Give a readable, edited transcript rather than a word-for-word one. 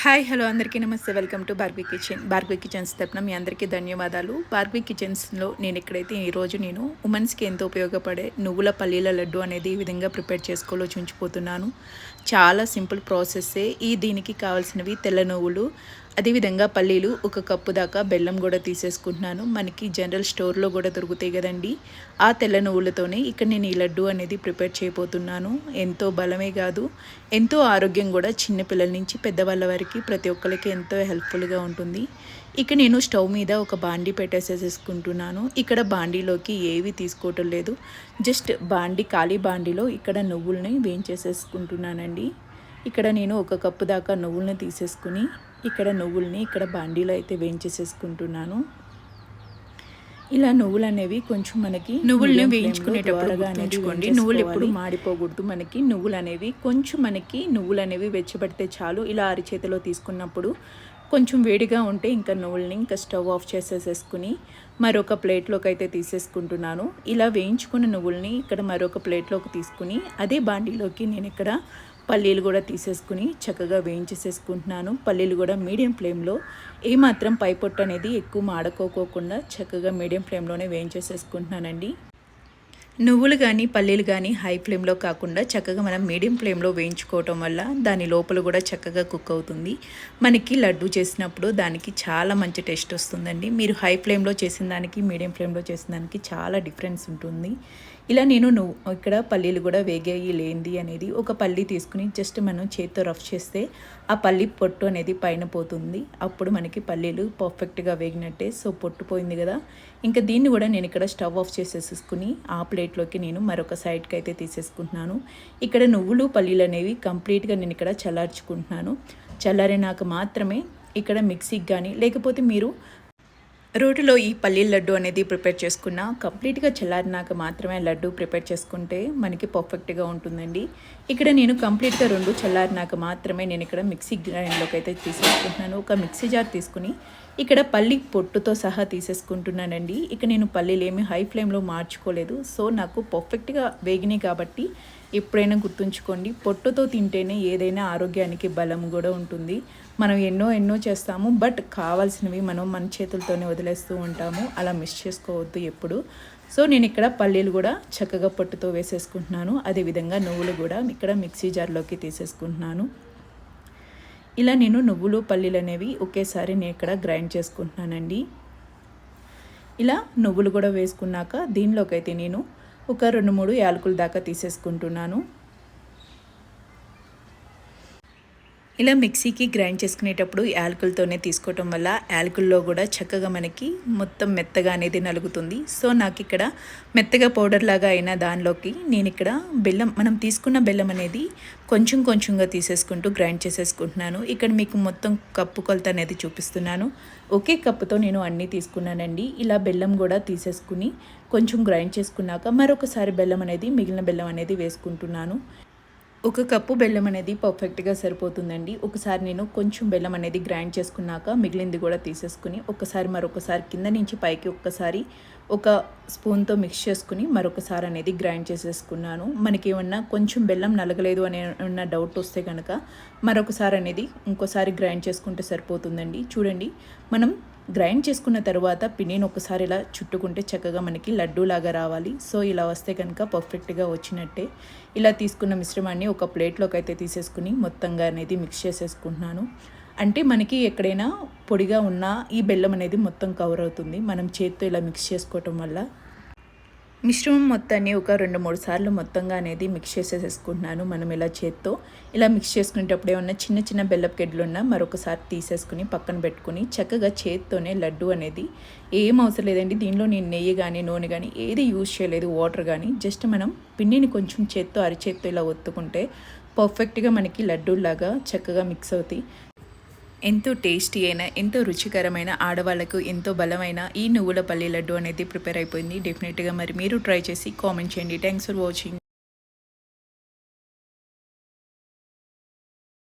Hi hello అందరికీ నమస్తే. Welcome to Bhargavi kitchens తరపున మీ అందరికీ ధన్యవాదాలు. భార్గవి కిచెన్స్లో నేను ఇక్కడైతే ఈరోజు ఉమెన్స్కి ఎంతో ఉపయోగపడే నువ్వుల పల్లీల లడ్డు అనేది ఈ విధంగా ప్రిపేర్ చేసుకోలో చూంచిపోతున్నాను. చాలా సింపుల్ ప్రాసెస్సే. దీనికి కావాల్సినవి తెల్ల నువ్వులు, అదేవిధంగా పల్లీలు, ఒక కప్పు దాకా బెల్లం కూడా తీసేసుకుంటున్నాను. మనకి జనరల్ స్టోర్లో కూడా దొరుకుతాయి కదండి. ఆ తెల్ల నువ్వులతోనే ఇక్కడ నేను ఈ లడ్డు అనేది ప్రిపేర్ చేయబోతున్నాను. ఎంతో బలమే కాదు, ఎంతో ఆరోగ్యం కూడా. చిన్నపిల్లల నుంచి పెద్దవాళ్ళ వరకు ప్రతి ఒక్కరికి ఎంతో హెల్ప్ఫుల్గా ఉంటుంది. ఇక నేను స్టవ్ మీద ఒక బాండీ పెట్టేసేసుకుంటున్నాను. ఇక్కడ బాండీలోకి ఏవి తీసుకోవటం లేదు, జస్ట్ ఖాళీ బాండీలో ఇక్కడ నువ్వుల్ని వేయించేసేసుకుంటున్నానండి. ఇక్కడ నేను ఒక కప్పు దాకా నువ్వుల్ని తీసేసుకుని ఇక్కడ బాండీలో అయితే వేయించేసేసుకుంటున్నాను. ఇలా నువ్వులు అనేవి కొంచెం మనకి నువ్వుల్ని వేయించుకునేటప్పుడు గుర్తుంచుకోండి, నువ్వులు ఎప్పుడు మాడిపోకూడదు. నువ్వులు అనేవి వెచ్చబడితే చాలు. ఇలా అరిచేతిలో తీసుకున్నప్పుడు కొంచెం వేడిగా ఉంటే నువ్వుల్ని స్టవ్ ఆఫ్ చేసేసుకుని మరొక ప్లేట్లోకి అయితే తీసేసుకుంటున్నాను. ఇలా వేయించుకున్న నువ్వుల్ని ఇక్కడ మరొక ప్లేట్లోకి తీసుకుని అదే బాండీలోకి నేను ఇక్కడ పల్లీలు కూడా తీసేసుకుని చక్కగా వేయించేసేసుకుంటున్నాను. పల్లీలు కూడా మీడియం ఫ్లేమ్లో, ఏమాత్రం పైపొట్టు అనేది ఎక్కువ మాడకోకుండా చక్కగా మీడియం ఫ్లేమ్లోనే వేయించేసేసుకుంటున్నానండి. నువ్వులు కానీ పల్లీలు కానీ హై ఫ్లేమ్లో కాకుండా చక్కగా మనం మీడియం ఫ్లేమ్లో వేయించుకోవటం వల్ల దాని లోపల కూడా చక్కగా కుక్ అవుతుంది. మనకి లడ్డు చేసినప్పుడు దానికి చాలా మంచి టేస్ట్ వస్తుందండి. మీరు హై ఫ్లేమ్లో చేసిన దానికి మీడియం ఫ్లేమ్లో చేసిన దానికి చాలా డిఫరెన్స్ ఉంటుంది. ఇలా నేను ఇక్కడ పల్లీలు కూడా వేగాయి లేంది అనేది ఒక పల్లీ తీసుకుని జస్ట్ మనం చేతితో రఫ్ చేస్తే ఆ పల్లీ పొట్టు అనేది పైన పోతుంది. అప్పుడు మనకి పల్లీలు పర్ఫెక్ట్గా వేగినట్టే. సో పొట్టు పోయింది కదా, ఇంకా దీన్ని కూడా నేను ఇక్కడ స్టవ్ ఆఫ్ చేసేసుకుని ఆ ప్లేట్లోకి నేను మరొక సైడ్కి అయితే తీసేసుకుంటున్నాను. ఇక్కడ నువ్వులు పల్లీలు అనేవి కంప్లీట్గా నేను ఇక్కడ చల్లార్చుకుంటున్నాను. చల్లారినాక మాత్రమే ఇక్కడ మిక్సీకి కానీ లేకపోతే మీరు రోటిలో ఈ పల్లీల లడ్డు అనేది ప్రిపేర్ చేసుకున్న కంప్లీట్గా చల్లారినాక మాత్రమే లడ్డు ప్రిపేర్ చేసుకుంటే మనకి పర్ఫెక్ట్గా ఉంటుందండి. ఇక్కడ నేను కంప్లీట్గా రెండు చల్లారినాక మాత్రమే నేను ఇక్కడ మిక్సీ గ్రైండ్లోకి అయితే తీసేసుకుంటున్నాను. ఒక మిక్సీ జార్ తీసుకుని ఇక్కడ పల్లి పొట్టుతో సహా తీసేసుకుంటున్నానండి. ఇక నేను పల్లీలు ఏమీ హై ఫ్లేమ్లో మార్చుకోలేదు. సో నాకు పర్ఫెక్ట్గా వేగినాయి కాబట్టి ఎప్పుడైనా గుర్తుంచుకోండి, పొట్టుతో తింటేనే ఏదైనా ఆరోగ్యానికి బలం కూడా ఉంటుంది. మనం ఎన్నో చేస్తాము, బట్ కావాల్సినవి మనం మన చేతులతోనే వదిలేస్తూ ఉంటాము. అలా మిస్ చేసుకోవద్దు ఎప్పుడు. సో నేను ఇక్కడ పల్లీలు కూడా చక్కగా పొట్టుతో వేసేసుకుంటున్నాను. అదేవిధంగా నువ్వులు కూడా ఇక్కడ మిక్సీ జార్లోకి తీసేసుకుంటున్నాను. ఇలా నేను నువ్వులు పల్లీలు అనేవి ఒకేసారి నేను ఇక్కడ గ్రైండ్ చేసుకుంటున్నానండి. ఇలా నువ్వులు కూడా వేసుకున్నాక దీనిలోకి అయితే నేను ఒక 2-3 యాలకుల దాకా తీసేసుకుంటున్నాను. ఇలా మిక్సీకి గ్రైండ్ చేసుకునేటప్పుడు యాలకులతోనే తీసుకోవటం వల్ల యాలకుల్లో కూడా చక్కగా మనకి మొత్తం మెత్తగా అనేది నలుగుతుంది. సో నాకు ఇక్కడ మెత్తగా పౌడర్ లాగా అయిన దానిలోకి నేను ఇక్కడ బెల్లం, మనం తీసుకున్న బెల్లం అనేది కొంచెంగా తీసేసుకుంటూ గ్రైండ్ చేసేసుకుంటున్నాను. ఇక్కడ మీకు మొత్తం కప్పు కొలత అనేది చూపిస్తున్నాను. ఒకే కప్పుతో నేను అన్నీ తీసుకున్నానండి. ఇలా బెల్లం కూడా తీసేసుకుని కొంచెం గ్రైండ్ చేసుకున్నాక మరొకసారి మిగిలిన బెల్లం అనేది వేసుకుంటున్నాను. ఒక కప్పు బెల్లం అనేది పర్ఫెక్ట్గా సరిపోతుందండి. ఒకసారి నేను కొంచెం బెల్లం అనేది గ్రైండ్ చేసుకున్నాక మిగిలింది కూడా తీసేసుకుని మరొకసారి కింద నుంచి పైకి ఒక్కసారి ఒక స్పూన్తో మిక్స్ చేసుకుని మరొకసారి అనేది గ్రైండ్ చేసేసుకున్నాను. మనకి ఏమన్నా కొంచెం బెల్లం నలగలేదు అనే డౌట్ వస్తే కనుక మరొకసారి అనేది ఇంకోసారి గ్రైండ్ చేసుకుంటే సరిపోతుందండి. చూడండి, మనం గ్రైండ్ చేసుకున్న తర్వాత పిండిని ఒకసారి ఇలా చుట్టుకుంటే చక్కగా మనకి లడ్డూలాగా రావాలి. సో ఇలా వస్తే కనుక పర్ఫెక్ట్గా వచ్చినట్టే. ఇలా తీసుకున్న మిశ్రమాన్ని ఒక ప్లేట్లోకి అయితే తీసేసుకుని మొత్తంగా అనేది మిక్స్ చేసేసుకుంటున్నాను. అంటే మనకి ఎక్కడైనా పొడిగా ఉన్నా ఈ బెల్లం అనేది మొత్తం కవర్ అవుతుంది మనం చేత్తో ఇలా మిక్స్ చేసుకోవటం వల్ల. మిశ్రమం మొత్తాన్ని ఒక 2-3 సార్లు మొత్తంగా అనేది మిక్స్ చేసేసుకుంటున్నాను. మనం ఇలా చేత్తో ఇలా మిక్స్ చేసుకునేటప్పుడు ఏమన్నా చిన్న బెల్లపు గెడ్డలు ఉన్నా మరొకసారి తీసేసుకుని పక్కన పెట్టుకుని చక్కగా చేత్తోనే లడ్డు అనేది ఏం అవసరం లేదండి. దీనిలో నేను నెయ్యి కానీ నూనె కానీ ఏది యూజ్ చేయలేదు, వాటర్ కానీ. జస్ట్ మనం పిండిని కొంచెం అరిచేత్తో ఇలా ఒత్తుకుంటే పర్ఫెక్ట్గా మనకి లడ్డూలాగా చక్కగా మిక్స్ అవుతాయి. ఎంతో టేస్టీ అయిన, ఎంతో రుచికరమైన, ఆడవాళ్ళకు ఎంతో బలమైన ఈ నువ్వుల పల్లి లడ్డు అనేది ప్రిపేర్ అయిపోయింది. డెఫినెట్గా మరి మీరు ట్రై చేసి కామెంట్ చేయండి. Thanks for watching.